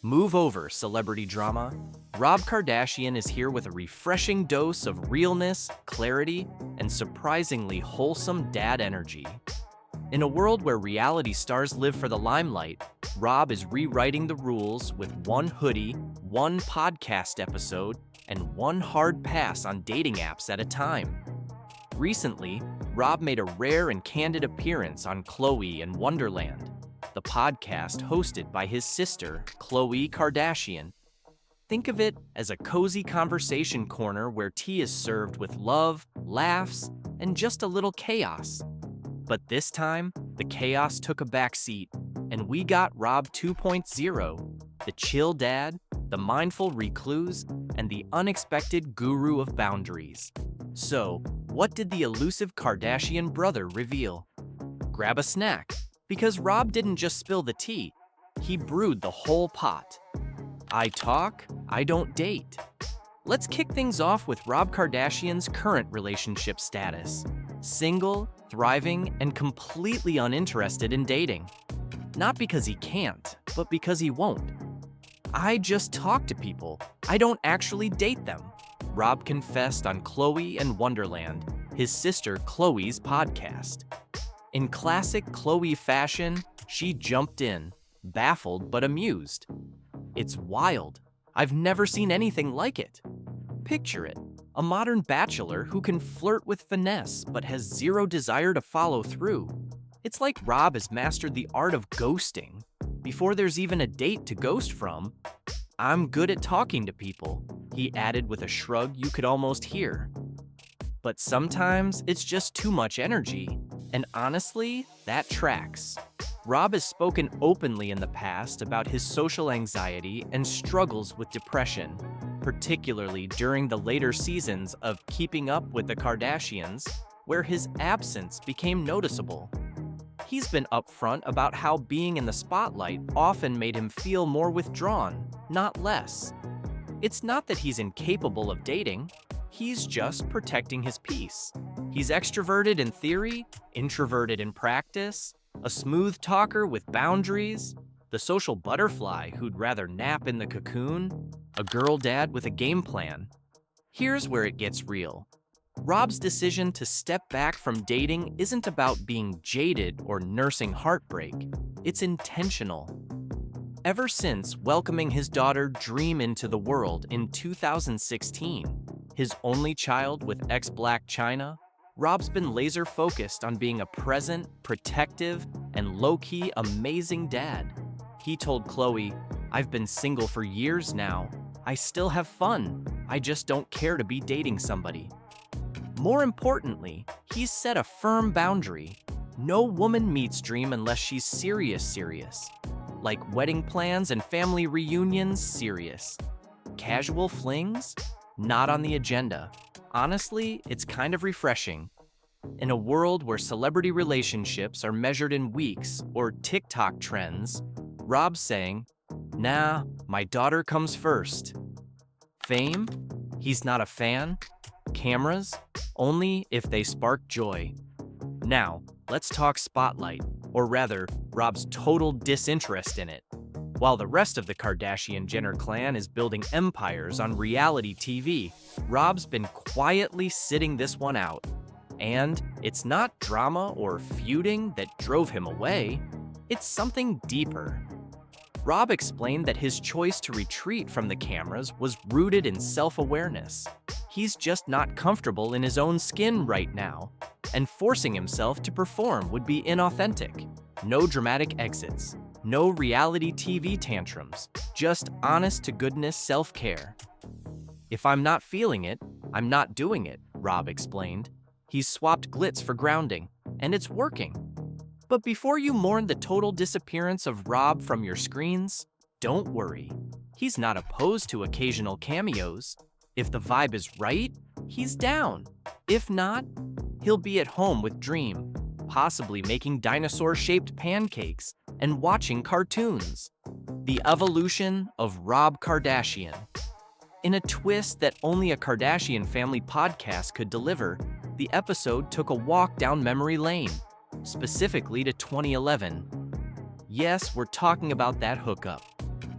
Move over, celebrity drama. Rob Kardashian is here with a refreshing dose of realness, clarity, and surprisingly wholesome dad energy. In a world where reality stars live for the limelight, Rob is rewriting the rules with one hoodie, one podcast episode, and one hard pass on dating apps at a time. Recently, Rob made a rare and candid appearance on Khloé and Wonderland, the podcast hosted by his sister, Khloe Kardashian. Think of it as a cozy conversation corner where tea is served with love, laughs, and just a little chaos. But this time, the chaos took a backseat, and we got Rob 2.0, the chill dad, the mindful recluse, and the unexpected guru of boundaries. So, what did the elusive Kardashian brother reveal? Grab a snack, because Rob didn't just spill the tea, he brewed the whole pot. I talk, I don't date. Let's kick things off with Rob Kardashian's current relationship status. Single, thriving, and completely uninterested in dating. Not because he can't, but because he won't. I just talk to people. I don't actually date them, Rob confessed on Khloé and Wonderland, his sister Khloé's podcast. In classic Khloé fashion, she jumped in, baffled but amused. It's wild. I've never seen anything like it. Picture it, a modern bachelor who can flirt with finesse but has zero desire to follow through. It's like Rob has mastered the art of ghosting. Before there's even a date to ghost from, I'm good at talking to people, he added with a shrug you could almost hear. But sometimes it's just too much energy, and honestly, that tracks. Rob has spoken openly in the past about his social anxiety and struggles with depression, particularly during the later seasons of Keeping Up with the Kardashians, where his absence became noticeable. He's been upfront about how being in the spotlight often made him feel more withdrawn, not less. It's not that he's incapable of dating, he's just protecting his peace. He's extroverted in theory, introverted in practice, a smooth talker with boundaries, the social butterfly who'd rather nap in the cocoon, a girl dad with a game plan. Here's where it gets real. Rob's decision to step back from dating isn't about being jaded or nursing heartbreak. It's intentional. Ever since welcoming his daughter Dream into the world in 2016, his only child with ex-Black China, Rob's been laser-focused on being a present, protective, and low-key amazing dad. He told Khloé, "I've been single for years now. I still have fun. I just don't care to be dating somebody." More importantly, he's set a firm boundary. No woman meets Dream unless she's serious. Like wedding plans and family reunions, serious. Casual flings? Not on the agenda. Honestly, it's kind of refreshing. In a world where celebrity relationships are measured in weeks or TikTok trends, Rob's saying, "Nah, my daughter comes first." Fame? He's not a fan. Cameras? Only if they spark joy. Now, let's talk spotlight, or rather, Rob's total disinterest in it. While the rest of the Kardashian-Jenner clan is building empires on reality TV, Rob's been quietly sitting this one out. And it's not drama or feuding that drove him away, it's something deeper. Rob explained that his choice to retreat from the cameras was rooted in self-awareness. He's just not comfortable in his own skin right now, and forcing himself to perform would be inauthentic. No dramatic exits, no reality TV tantrums, just honest-to-goodness self-care. "If I'm not feeling it, I'm not doing it," Rob explained. He's swapped glitz for grounding, and it's working. But before you mourn the total disappearance of Rob from your screens, don't worry. He's not opposed to occasional cameos. If the vibe is right, he's down. If not, he'll be at home with Dream, possibly making dinosaur-shaped pancakes and watching cartoons. The evolution of Rob Kardashian. In a twist that only a Kardashian family podcast could deliver, the episode took a walk down memory lane, specifically to 2011. Yes, we're talking about that hookup.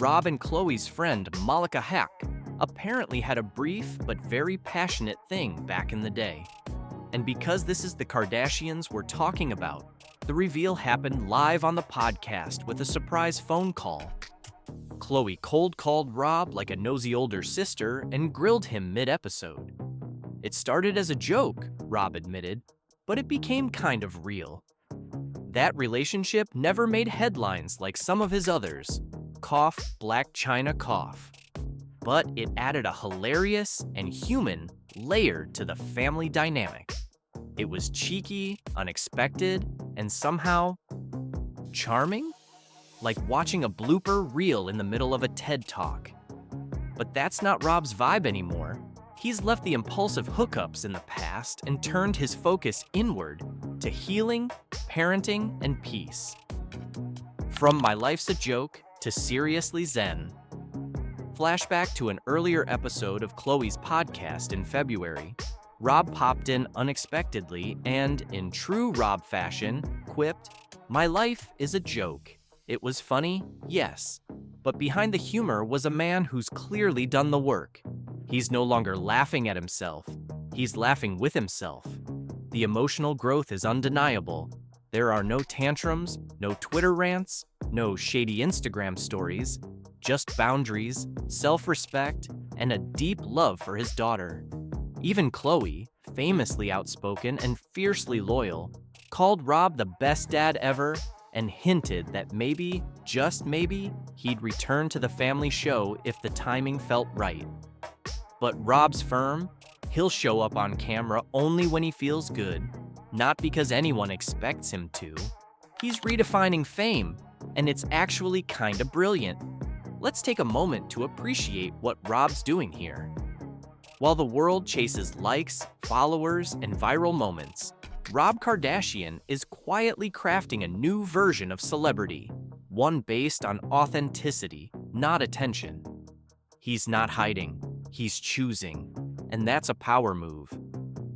Rob and Khloé's friend Malika Hack apparently had a brief but very passionate thing back in the day. And because this is the Kardashians we're talking about, the reveal happened live on the podcast with a surprise phone call. Khloé cold-called Rob like a nosy older sister and grilled him mid-episode. It started as a joke, Rob admitted, but it became kind of real. That relationship never made headlines like some of his others. Cough, Black China cough. But it added a hilarious and human layer to the family dynamic. It was cheeky, unexpected, and somehow charming? Like watching a blooper reel in the middle of a TED Talk. But that's not Rob's vibe anymore. He's left the impulsive hookups in the past and turned his focus inward to healing, parenting, and peace. From my life's a joke to seriously zen. Flashback to an earlier episode of Khloé's podcast in February. Rob popped in unexpectedly and, in true Rob fashion, quipped, "My life is a joke. It was funny, yes, but behind the humor was a man who's clearly done the work. He's no longer laughing at himself. He's laughing with himself. The emotional growth is undeniable. There are no tantrums, no Twitter rants, no shady Instagram stories, just boundaries, self-respect, and a deep love for his daughter." Even Khloé, famously outspoken and fiercely loyal, called Rob the best dad ever and hinted that maybe, just maybe, he'd return to the family show if the timing felt right. But Rob's firm, he'll show up on camera only when he feels good, not because anyone expects him to. He's redefining fame, and it's actually kinda brilliant. Let's take a moment to appreciate what Rob's doing here. While the world chases likes, followers, and viral moments, Rob Kardashian is quietly crafting a new version of celebrity, one based on authenticity, not attention. He's not hiding, he's choosing, and that's a power move.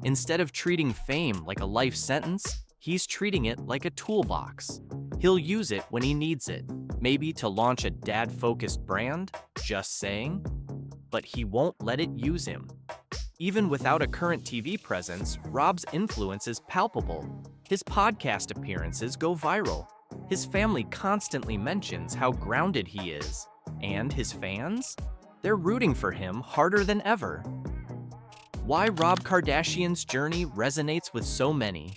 Instead of treating fame like a life sentence, he's treating it like a toolbox. He'll use it when he needs it, maybe to launch a dad-focused brand, just saying, but he won't let it use him. Even without a current TV presence, Rob's influence is palpable. His podcast appearances go viral. His family constantly mentions how grounded he is. And his fans? They're rooting for him harder than ever. Why Rob Kardashian's journey resonates with so many.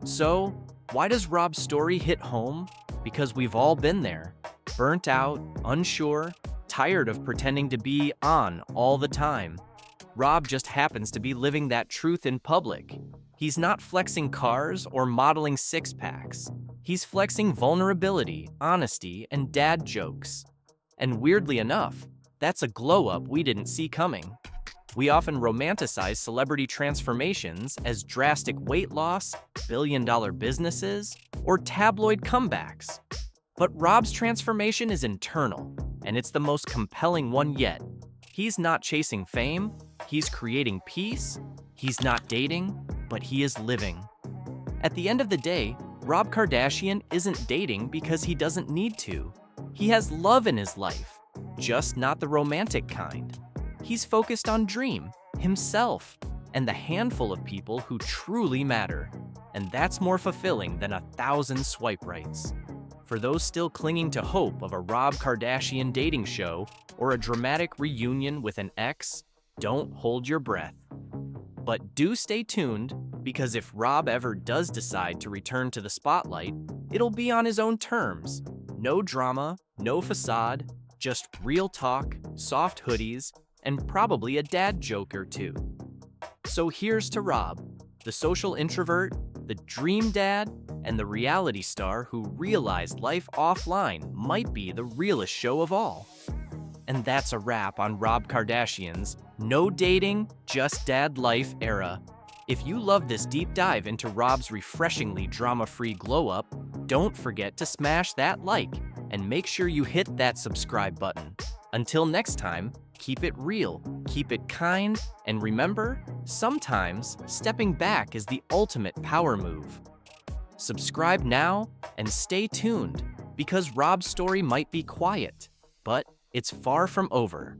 So, why does Rob's story hit home? Because we've all been there. Burnt out, unsure, tired of pretending to be on all the time. Rob just happens to be living that truth in public. He's not flexing cars or modeling six-packs. He's flexing vulnerability, honesty, and dad jokes. And weirdly enough, that's a glow-up we didn't see coming. We often romanticize celebrity transformations as drastic weight loss, billion-dollar businesses, or tabloid comebacks. But Rob's transformation is internal, and it's the most compelling one yet. He's not chasing fame, he's creating peace. He's not dating, but he is living. At the end of the day, Rob Kardashian isn't dating because he doesn't need to. He has love in his life, just not the romantic kind. He's focused on Dream, himself, and the handful of people who truly matter. And that's more fulfilling than 1,000 swipe rights. For those still clinging to hope of a Rob Kardashian dating show or a dramatic reunion with an ex, don't hold your breath. But do stay tuned, because if Rob ever does decide to return to the spotlight, it'll be on his own terms. No drama, no facade, just real talk, soft hoodies, and probably a dad joke or two. So here's to Rob, the social introvert, the dream dad, and the reality star who realized life offline might be the realest show of all. And that's a wrap on Rob Kardashian's no dating, just dad life era. If you love this deep dive into Rob's refreshingly drama-free glow-up, don't forget to smash that like and make sure you hit that subscribe button. Until next time, keep it real, keep it kind, and remember, sometimes stepping back is the ultimate power move. Subscribe now and stay tuned, because Rob's story might be quiet, But it's far from over.